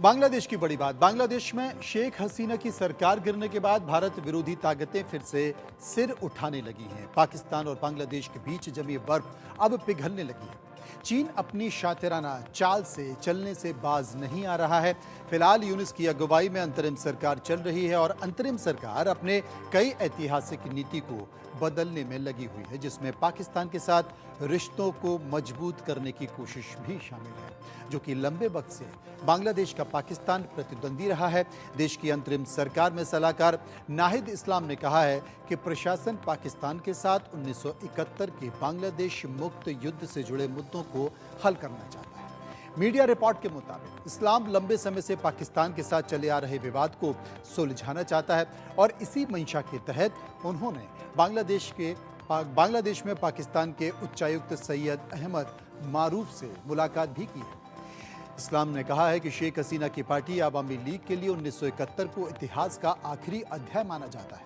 बांग्लादेश की बड़ी बात। बांग्लादेश में शेख हसीना की सरकार गिरने के बाद भारत विरोधी ताकतें फिर से सिर उठाने लगी हैं। पाकिस्तान और बांग्लादेश के बीच जमी बर्फ अब पिघलने लगी है। चीन अपनी शातिराना चाल से चलने से बाज नहीं आ रहा है। फिलहाल यूनुस की अगुवाई में अंतरिम सरकार चल रही है और अंतरिम सरकार अपने कई ऐतिहासिक नीति को बदलने में लगी हुई है, जिसमें पाकिस्तान के साथ रिश्तों को मजबूत करने की कोशिश भी शामिल है, जो कि लंबे वक्त से बांग्लादेश का पाकिस्तान प्रतिद्वंदी रहा है। देश की अंतरिम सरकार में सलाहकार नाहिद इस्लाम ने कहा है कि प्रशासन पाकिस्तान के साथ 1971 के बांग्लादेश मुक्त युद्ध से जुड़े मुद्दों को हल करना चाहता है। मीडिया रिपोर्ट के मुताबिक इस्लाम लंबे समय से पाकिस्तान के साथ चले आ रहे विवाद को सुलझाना चाहता है और इसी मंशा के तहत उन्होंने बांग्लादेश में पाकिस्तान के उच्चायुक्त सैयद अहमद मारूफ से मुलाकात भी की है। इस्लाम ने कहा है कि शेख हसीना की पार्टी आवामी लीग के लिए 1971 को इतिहास का आखिरी अध्याय माना जाता है।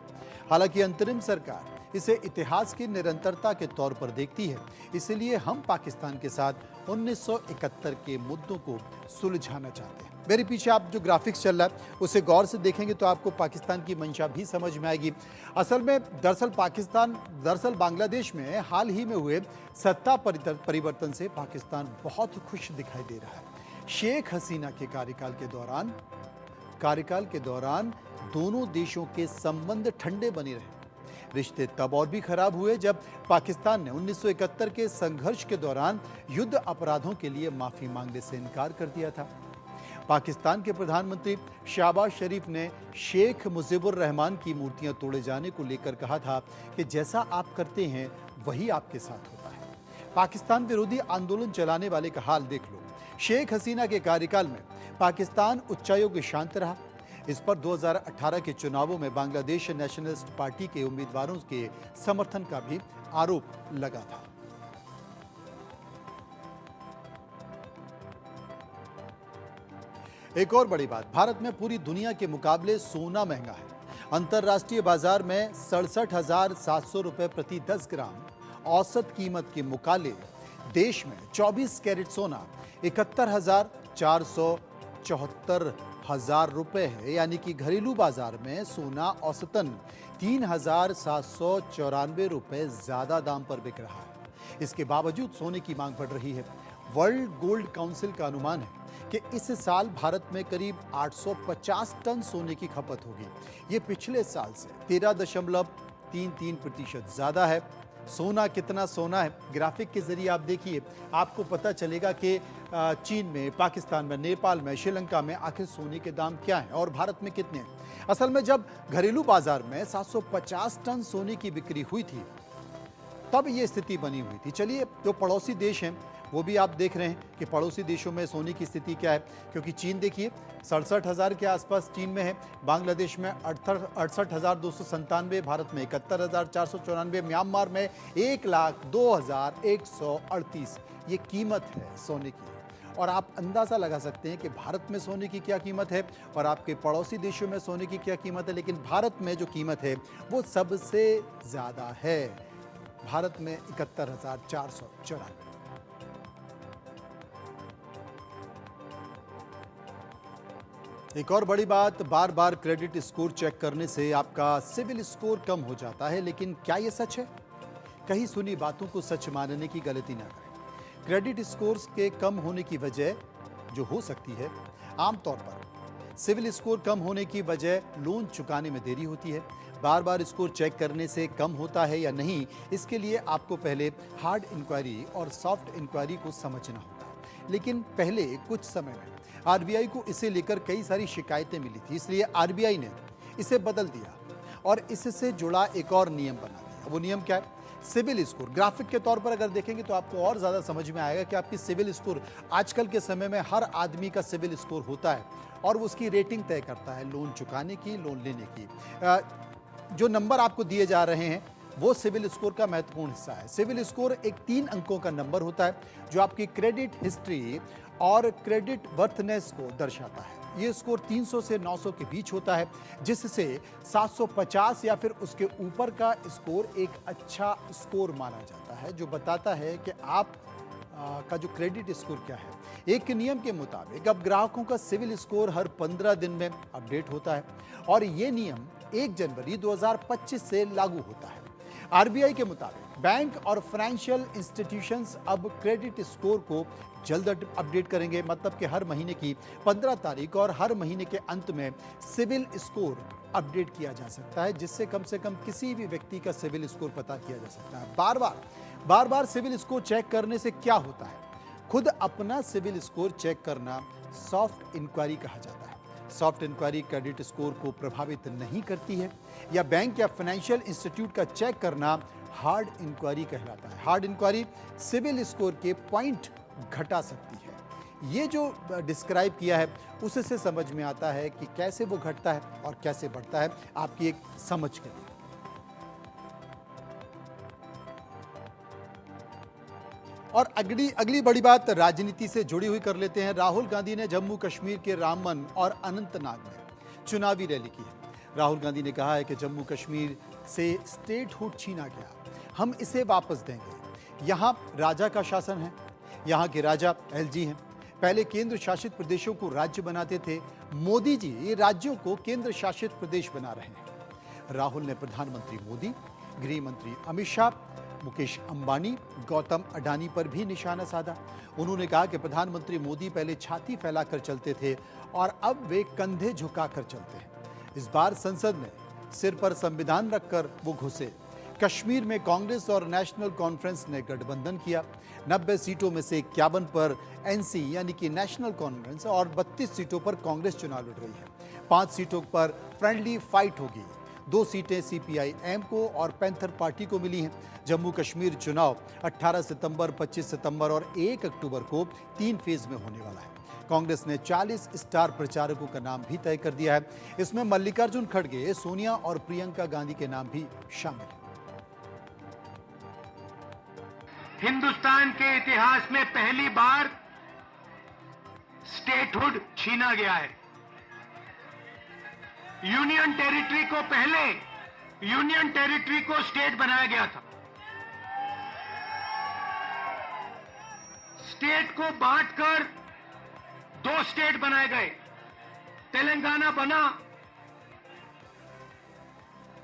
हालांकि अंतरिम सरकार इसे इतिहास की निरंतरता के तौर पर देखती है, इसलिए हम पाकिस्तान के साथ 1971 के मुद्दों को सुलझाना चाहते हैं। मेरे पीछे आप जो ग्राफिक्स चल रहा है उसे गौर से देखेंगे तो आपको पाकिस्तान की मंशा भी समझ में आएगी। असल में दरअसल बांग्लादेश में हाल ही में हुए सत्ता परिवर्तन से पाकिस्तान बहुत खुश दिखाई दे रहा है। शेख हसीना के कार्यकाल के दौरान दोनों देशों के संबंध ठंडे बने रहे। रिश्ते तब और भी खराब हुए जब पाकिस्तान ने 1971 के संघर्ष के दौरान युद्ध अपराधों के लिए माफी मांगने से इनकार कर दिया था। पाकिस्तान के प्रधानमंत्री शहबाज शरीफ ने शेख मुजीबुर रहमान की मूर्तियां तोड़े जाने को लेकर कहा था कि जैसा आप करते हैं वही आपके साथ होता है। पाकिस्तान विरोधी आंदोलन चलाने वाले का हाल देख लो। शेख हसीना के कार्यकाल में पाकिस्तान उच्चायोग शांत रहा। इस पर 2018 के चुनावों में बांग्लादेश नेशनलिस्ट पार्टी के उम्मीदवारों के समर्थन का भी आरोप लगा था। एक और बड़ी बात, भारत में पूरी दुनिया के मुकाबले सोना महंगा है। अंतर्राष्ट्रीय बाजार में 67,700 रुपए प्रति 10 ग्राम औसत कीमत के मुकाबले देश में 24 कैरेट सोना 71,474 रुपए है, यानी कि घरेलू बाजार में सोना औसतन 3,794 रुपए ज्यादा दाम पर बिक रहा है। इसके बावजूद सोने की मांग बढ़ रही है। वर्ल्ड गोल्ड काउंसिल का अनुमान है कि इस साल भारत में करीब 850 टन सोने की खपत होगी। ये पिछले साल से 13.33% ज्यादा है। सोना कितना सोना है, ग्राफिक के जरिए आप देखिए, आपको पता चलेगा कि चीन में, पाकिस्तान में, नेपाल में, श्रीलंका में आखिर सोने के दाम क्या हैं और भारत में कितने हैं। असल में जब घरेलू बाजार में 750 टन सोने की बिक्री हुई थी तब ये स्थिति बनी हुई थी। चलिए, जो पड़ोसी देश हैं वो भी आप देख रहे हैं कि पड़ोसी देशों में सोने की स्थिति क्या है, क्योंकि चीन देखिए 67,000 के आसपास चीन में है, बांग्लादेश में 68,297, भारत में 71,494, म्यांमार में 1,02,138 ये कीमत है सोने की। और आप अंदाज़ा लगा सकते हैं कि भारत में सोने की क्या कीमत है और आपके पड़ोसी देशों में सोने की क्या कीमत है, लेकिन भारत में जो कीमत है वो सबसे ज़्यादा है। भारत में 71,494। एक और बड़ी बात, बार बार क्रेडिट स्कोर चेक करने से आपका सिविल स्कोर कम हो जाता है, लेकिन क्या यह सच है? कहीं सुनी बातों को सच मानने की गलती ना करें। क्रेडिट स्कोर्स के कम होने की वजह जो हो सकती है, आमतौर पर सिविल स्कोर कम होने की वजह लोन चुकाने में देरी होती है। बार बार स्कोर चेक करने से कम होता है या नहीं, इसके लिए आपको पहले हार्ड इंक्वायरी और सॉफ्ट इंक्वायरी को समझना होता है। लेकिन पहले कुछ समय में आरबीआई को इसे लेकर कई सारी शिकायतें मिली थी, इसलिए आरबीआई ने इसे बदल दिया और इससे जुड़ा एक और नियम बना दिया। वो नियम क्या है? Civil score. ग्राफिक के तौर पर अगर देखेंगे तो आपको और ज़्यादा समझ में आएगा कि आपकी सिविल स्कोर, आजकल के समय में हर आदमी का सिविल स्कोर होता है और वो उसकी रेटिंग तय करता है लोन चुकाने की, लोन लेने की। जो नंबर आपको दिए जा रहे हैं वो सिविल स्कोर का महत्वपूर्ण हिस्सा है। सिविल स्कोर एक 3 अंकों का नंबर होता है जो आपकी क्रेडिट हिस्ट्री और क्रेडिट वर्थनेस को दर्शाता है। ये स्कोर 300 से 900 के बीच होता है, जिससे 750 या फिर उसके ऊपर का स्कोर एक अच्छा स्कोर माना जाता है, जो बताता है कि आप का जो क्रेडिट स्कोर क्या है। एक नियम के मुताबिक अब ग्राहकों का सिविल स्कोर हर 15 दिन में अपडेट होता है और ये नियम 1 जनवरी 2025 से लागू होता है। आरबीआई के मुताबिक बैंक और फाइनेंशियल इंस्टीट्यूशंस अब क्रेडिट स्कोर को जल्द अपडेट करेंगे, मतलब कि हर महीने की 15 तारीख और हर महीने के अंत में सिविल स्कोर अपडेट किया जा सकता है, जिससे कम से कम किसी भी व्यक्ति का सिविल स्कोर पता किया जा सकता है। बार बार सिविल स्कोर चेक करने से क्या होता है? खुद अपना सिविल स्कोर चेक करना सॉफ्ट इंक्वायरी कहा जाता है। सॉफ्ट इंक्वायरी क्रेडिट स्कोर को प्रभावित नहीं करती है, या बैंक या फाइनेंशियल इंस्टीट्यूट का चेक करना हार्ड इंक्वायरी कहलाता है। हार्ड इंक्वायरी सिविल स्कोर के पॉइंट घटा सकती है। ये जो डिस्क्राइब किया है उससे समझ में आता है कि कैसे वो घटता है और कैसे बढ़ता है, आपकी एक समझ के लिए। और अगली बड़ी बात राजनीति से जुड़ी हुई कर लेते हैं। राहुल गांधी ने जम्मू कश्मीर के रामबन और अनंतनाग में चुनावी रैली की है। राहुल गांधी ने कहा है कि जम्मू कश्मीर से स्टेटहुड छीना गया, हम इसे वापस देंगे। यहाँ राजा का शासन है, यहाँ के राजा एलजी हैं। पहले केंद्र शासित प्रदेशों को राज्य बनाते थे, मोदी जी ये राज्यों को केंद्र शासित प्रदेश बना रहे हैं। राहुल ने प्रधानमंत्री मोदी, गृह मंत्री अमित शाह, मुकेश अंबानी, गौतम अडानी पर भी निशाना साधा। उन्होंने कहा कि प्रधानमंत्री मोदी पहले छाती फैलाकर चलते थे और अब वे कंधे झुकाकर चलते हैं। इस बार संसद में सिर पर संविधान रखकर वो घुसे। कश्मीर में कांग्रेस और नेशनल कॉन्फ्रेंस ने गठबंधन किया। 90 सीटों में से 51 पर एनसी यानी कि नेशनल कॉन्फ्रेंस और 32 सीटों पर कांग्रेस चुनाव लड़ रही है। 5 सीटों पर फ्रेंडली फाइट होगी। 2 सीटें सीपीआईएम को और पैंथर पार्टी को मिली हैं। जम्मू कश्मीर चुनाव 18 सितंबर, 25 सितंबर और 1 अक्टूबर को 3 फेज में होने वाला है। कांग्रेस ने 40 स्टार प्रचारकों का नाम भी तय कर दिया है। इसमें मल्लिकार्जुन खड़गे, सोनिया और प्रियंका गांधी के नाम भी शामिल हैं। हिंदुस्तान के इतिहास में पहली बार स्टेटहुड छीना गया है। यूनियन टेरिटरी को पहले यूनियन टेरिटरी को स्टेट बनाया गया था। स्टेट को बांटकर 2 स्टेट बनाए गए। तेलंगाना बना,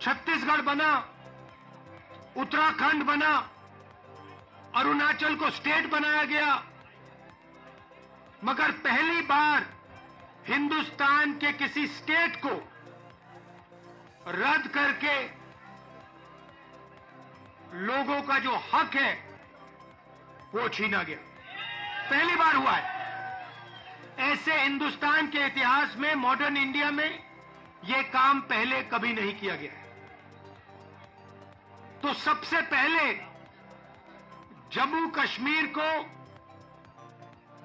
छत्तीसगढ़ बना, उत्तराखंड बना, अरुणाचल को स्टेट बनाया गया। मगर पहली बार हिंदुस्तान के किसी स्टेट को रद्द करके लोगों का जो हक है वो छीना गया। पहली बार हुआ है। ऐसे हिंदुस्तान के इतिहास में, मॉडर्न इंडिया में यह काम पहले कभी नहीं किया गया। तो सबसे पहले जम्मू कश्मीर को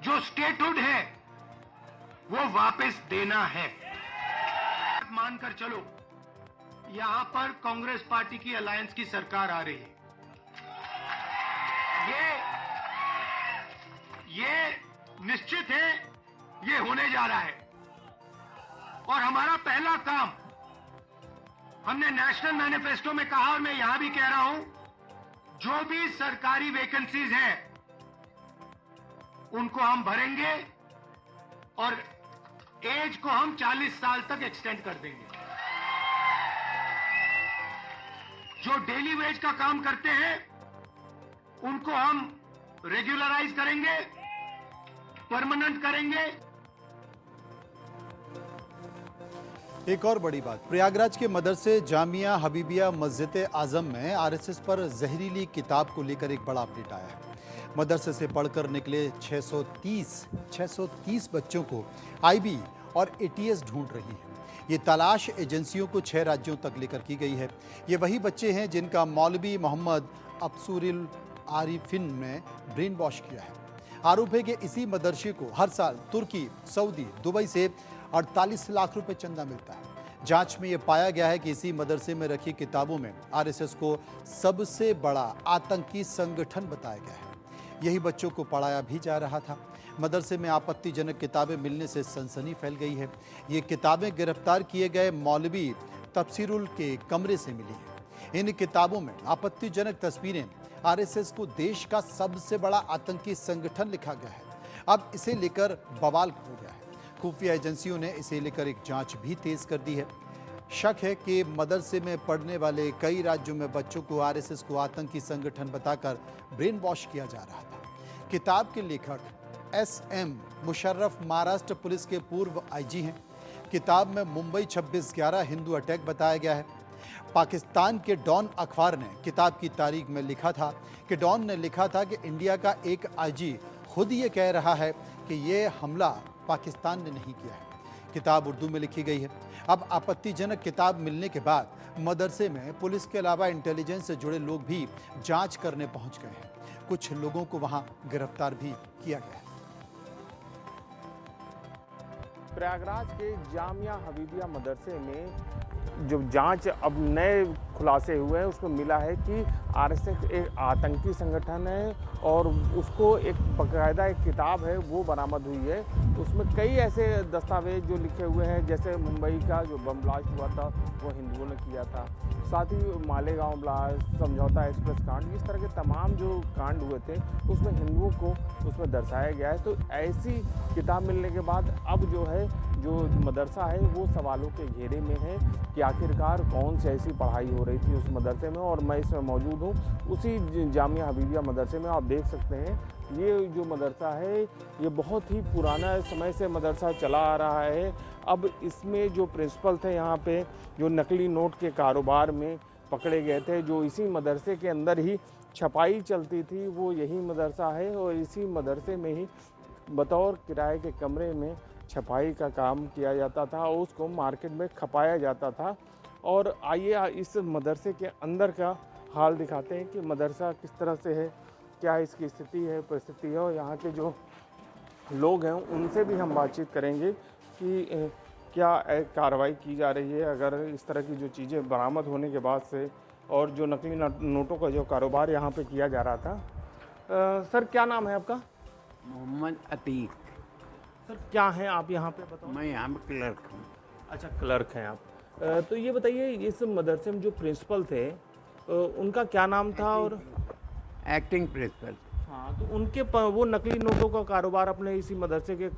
जो स्टेटहुड है वो वापस देना है। मानकर चलो, यहां पर कांग्रेस पार्टी की अलायंस की सरकार आ रही है। ये निश्चित है, ये होने जा रहा है। और हमारा पहला काम, हमने नेशनल मैनिफेस्टो में कहा और मैं यहां भी कह रहा हूं, जो भी सरकारी वैकेंसीज हैं उनको हम भरेंगे और एज को हम 40 साल तक एक्सटेंड कर देंगे। जो डेली वेज का काम करते हैं उनको हम रेगुलराइज करेंगे, परमानेंट करेंगे। एक और बड़ी बात, प्रयागराज के मदरसे जामिया हबीबिया मस्जिद आजम में आरएसएस पर जहरीली किताब को लेकर एक बड़ा अपडेट आया है। मदरसे से पढ़कर निकले 630 बच्चों को आईबी और एटीएस ढूंढ रही है। ये तलाश एजेंसियों को 6 राज्यों तक लेकर की गई है। ये वही बच्चे हैं जिनका मौलवी मोहम्मद अफसूरुल आरिफिन ने ब्रेन वॉश किया है। आरोप है कि इसी मदरसे को हर साल तुर्की, सऊदी, दुबई से 48 लाख रुपए चंदा मिलता है। जांच में यह पाया गया है कि इसी मदरसे में रखी किताबों में आरएसएस को सबसे बड़ा आतंकी संगठन बताया गया है। यही बच्चों को पढ़ाया भी जा रहा था। मदरसे में आपत्तिजनक किताबें मिलने से सनसनी फैल गई है। ये किताबें गिरफ्तार किए गए मौलवी तफसीरुल के कमरे से मिली हैं। इन किताबों में आपत्तिजनक तस्वीरें आरएसएस को देश का सबसे बड़ा आतंकी संगठन लिखा गया है। अब इसे लेकर बवाल हो गया है। खुफिया एजेंसियों ने इसे लेकर एक जांच भी तेज कर दी है। शक है कि मदरसे में पढ़ने वाले कई राज्यों में बच्चों को आरएसएस को आतंकी संगठन बताकर ब्रेन वॉश किया जा रहा था। किताब के लेखक एसएम मुशर्रफ महाराष्ट्र पुलिस के पूर्व आईजी हैं। किताब में मुंबई 26/11 हिंदू अटैक बताया गया है। पाकिस्तान के डॉन अखबार ने किताब की तारीख में लिखा था कि डॉन ने लिखा था कि इंडिया का एक आईजी खुद ये कह रहा है कि ये हमला पाकिस्तान ने नहीं किया है। किताब उर्दू में लिखी गई है। अब आपत्तिजनक किताब मिलने के बाद मदरसे में पुलिस के अलावा इंटेलिजेंस से जुड़े लोग भी जांच करने पहुंच गए हैं। कुछ लोगों को वहां गिरफ्तार भी किया गया है। प्रयागराज के जामिया हबीबिया मदरसे में जो जांच अब नए खुलासे हुए हैं उसमें मिला है कि आरएसएस एक आतंकी संगठन है और उसको एक बाकायदा एक किताब है वो बरामद हुई है। उसमें कई ऐसे दस्तावेज जो लिखे हुए हैं, जैसे मुंबई का जो बम ब्लास्ट हुआ था वो हिंदुओं ने किया था, साथ ही मालेगांव ब्लास्ट, समझौता एक्सप्रेस कांड, इस तरह के तमाम जो कांड हुए थे उसमें हिंदुओं को उसमें दर्शाया गया है। तो ऐसी किताब मिलने के बाद अब जो है जो मदरसा है वो सवालों के घेरे में है कि आखिरकार कौन सी ऐसी पढ़ाई हो रही थी उस मदरसे में। और मैं इसमें मौजूद हूँ उसी जामिया हबीबिया मदरसे में। आप देख सकते हैं ये जो मदरसा है ये बहुत ही पुराना समय से मदरसा चला आ रहा है। अब इसमें जो प्रिंसिपल थे यहाँ पे जो नकली नोट के कारोबार में पकड़े गए थे, जो इसी मदरसे के अंदर ही छपाई चलती थी, वो यही मदरसा है और इसी मदरसे में ही बतौर किराए के कमरे में छपाई का काम किया जाता था और उसको मार्केट में खपाया जाता था। और आइए इस मदरसे के अंदर का हाल दिखाते हैं कि मदरसा किस तरह से है, क्या इसकी स्थिति है, परिस्थिति है। और यहाँ के जो लोग हैं उनसे भी हम बातचीत करेंगे कि क्या कार्रवाई की जा रही है अगर इस तरह की जो चीज़ें बरामद होने के बाद से, और जो नकली नोटों का जो कारोबार यहाँ पे किया जा रहा था। सर क्या नाम है आपका? मोहम्मद अतीक। सर क्या है आप यहाँ पे बताओ? मैं यहाँ पे क्लर्क हूँ। अच्छा, क्लर्क हैं आप। तो ये बताइए इस मदरसे में जो प्रिंसिपल थे उनका क्या नाम था? और एक्टिंग प्रिंसिपल। हाँ, तो उनके वो नकली नोटों का कारोबार अपने इसी मदरसे के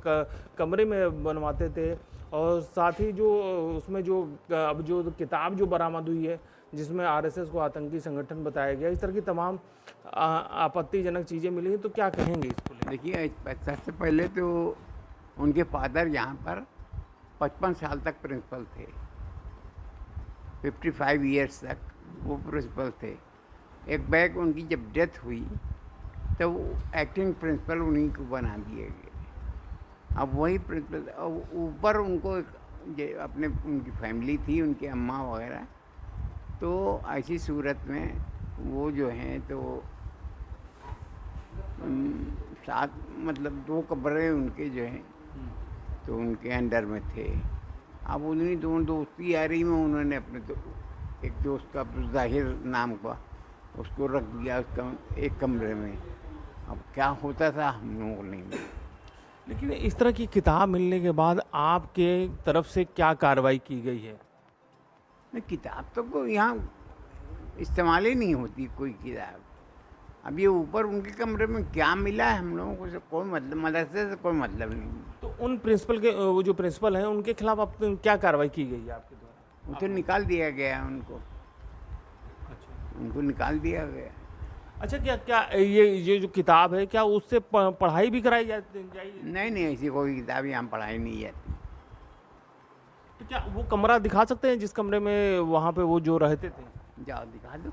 कमरे में बनवाते थे। और साथ ही जो उसमें जो अब जो किताब जो बरामद हुई है जिसमें आरएसएस को आतंकी संगठन बताया गया, इस तरह की तमाम आपत्तिजनक चीज़ें मिली हैं, तो क्या कहेंगे इसको लेकर? देखिए, सबसे पहले तो उनके फादर यहाँ पर 55 साल तक प्रिंसिपल थे। 55 ईयर्स तक वो प्रिंसिपल थे। एक बैग उनकी जब डेथ हुई तो एक्टिंग प्रिंसिपल उन्हीं को बना दिए गए। अब वही प्रिंसिपल ऊपर उनको अपने उनकी फैमिली थी, उनके अम्मा वगैरह। तो ऐसी सूरत में वो जो हैं तो साथ मतलब 2 कमरे उनके जो हैं तो उनके अंडर में थे। अब उन्हीं दोनों दोस्ती यारी में उन्होंने अपने एक दोस्त का जाहिर नाम का उसको रख दिया एक कमरे में। अब क्या होता था हम लोगों को नहीं मालूम। लेकिन इस तरह की किताब मिलने के बाद आपके तरफ से क्या कार्रवाई की गई है? नहीं, किताब तो कोई यहाँ इस्तेमाल ही नहीं होती कोई किताब। अब ये ऊपर उनके कमरे में क्या मिला है हम लोगों को से कोई मतलब, मदरसे से कोई मतलब नहीं। तो उन प्रिंसिपल के वो जो प्रिंसिपल हैं उनके खिलाफ अब क्या कार्रवाई की गई है आपके द्वारा? वो तो निकाल दिया गया है उनको। अच्छा, उनको निकाल दिया गया। अच्छा, क्या क्या ये जो किताब है क्या उससे पढ़ाई भी कराई जाएगी? नहीं, ऐसी कोई किताब यहाँ पढ़ाई नहीं जाती। तो क्या वो कमरा दिखा सकते हैं जिस कमरे में वहाँ पे वो जो रहते थे? जाओ दिखा दो।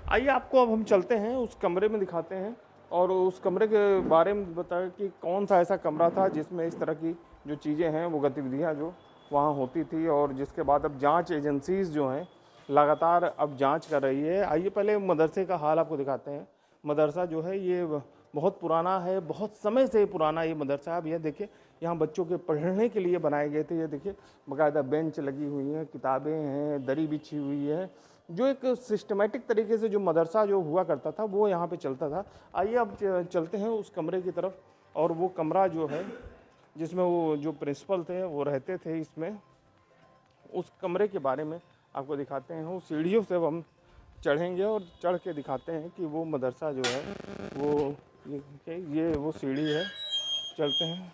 आइए आपको अब हम चलते हैं उस कमरे में, दिखाते हैं और उस कमरे के बारे में बताएं कि कौन सा ऐसा कमरा था जिसमें इस तरह की जो चीज़ें हैं वो गतिविधियाँ जो वहाँ होती थी। और जिसके बाद अब जांच एजेंसीज जो हैं लगातार अब जांच कर रही है। आइए पहले मदरसे का हाल आपको दिखाते हैं। मदरसा जो है ये बहुत पुराना है, बहुत समय से पुराना ये मदरसा है। अब ये देखिए यहाँ बच्चों के पढ़ने के लिए बनाए गए थे। ये देखिए बाकायदा बेंच लगी हुई हैं, किताबें हैं, दरी बिछी हुई है। जो एक सिस्टमेटिक तरीके से जो मदरसा जो हुआ करता था वो यहाँ पे चलता था। आइए अब चलते हैं उस कमरे की तरफ। और वो कमरा जो है जिसमें वो जो प्रिंसिपल थे वो रहते थे, इसमें उस कमरे के बारे में आपको दिखाते हैं। वो सीढ़ियों से हम चढ़ेंगे और चढ़ के दिखाते हैं कि वो मदरसा जो है वो ये वो सीढ़ी है, चलते हैं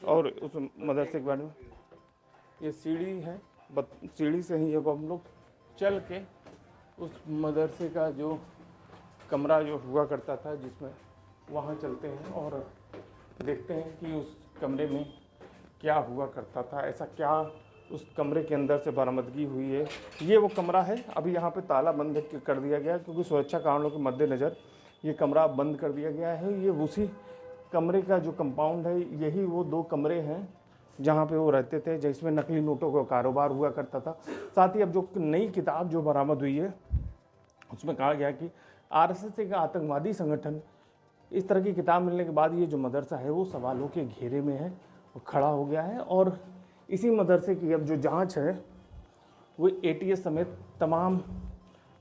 और उस मदरसे के बारे में ये सीढ़ी है, सीढ़ी से ही अब हम लोग चल के उस मदरसे का जो कमरा जो हुआ करता था जिसमें वहाँ चलते हैं और देखते हैं कि उस कमरे में क्या हुआ करता था, ऐसा क्या उस कमरे के अंदर से बरामदगी हुई है। ये वो कमरा है, अभी यहाँ पे ताला बंद कर दिया गया क्योंकि सुरक्षा कारणों के मद्देनज़र ये कमरा बंद कर दिया गया है। ये उसी कमरे का जो कंपाउंड है, यही वो 2 कमरे हैं जहाँ पे वो रहते थे, जिसमें नकली नोटों का कारोबार हुआ करता था। साथ ही अब जो नई किताब जो बरामद हुई है उसमें कहा गया कि आरएसएस एक आतंकवादी संगठन, इस तरह की किताब मिलने के बाद ये जो मदरसा है वो सवालों के घेरे में है, वो खड़ा हो गया है। और इसी मदरसे की अब जो जांच है वो एटीएस समेत तमाम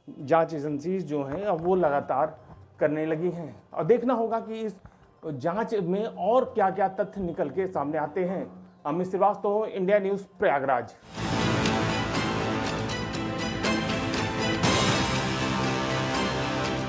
जांच एजेंसीज जो हैं अब वो लगातार करने लगी हैं और देखना होगा कि इस जांच में और क्या क्या तथ्य निकल के सामने आते हैं। Amit Srivastava, India news, Prayagraj.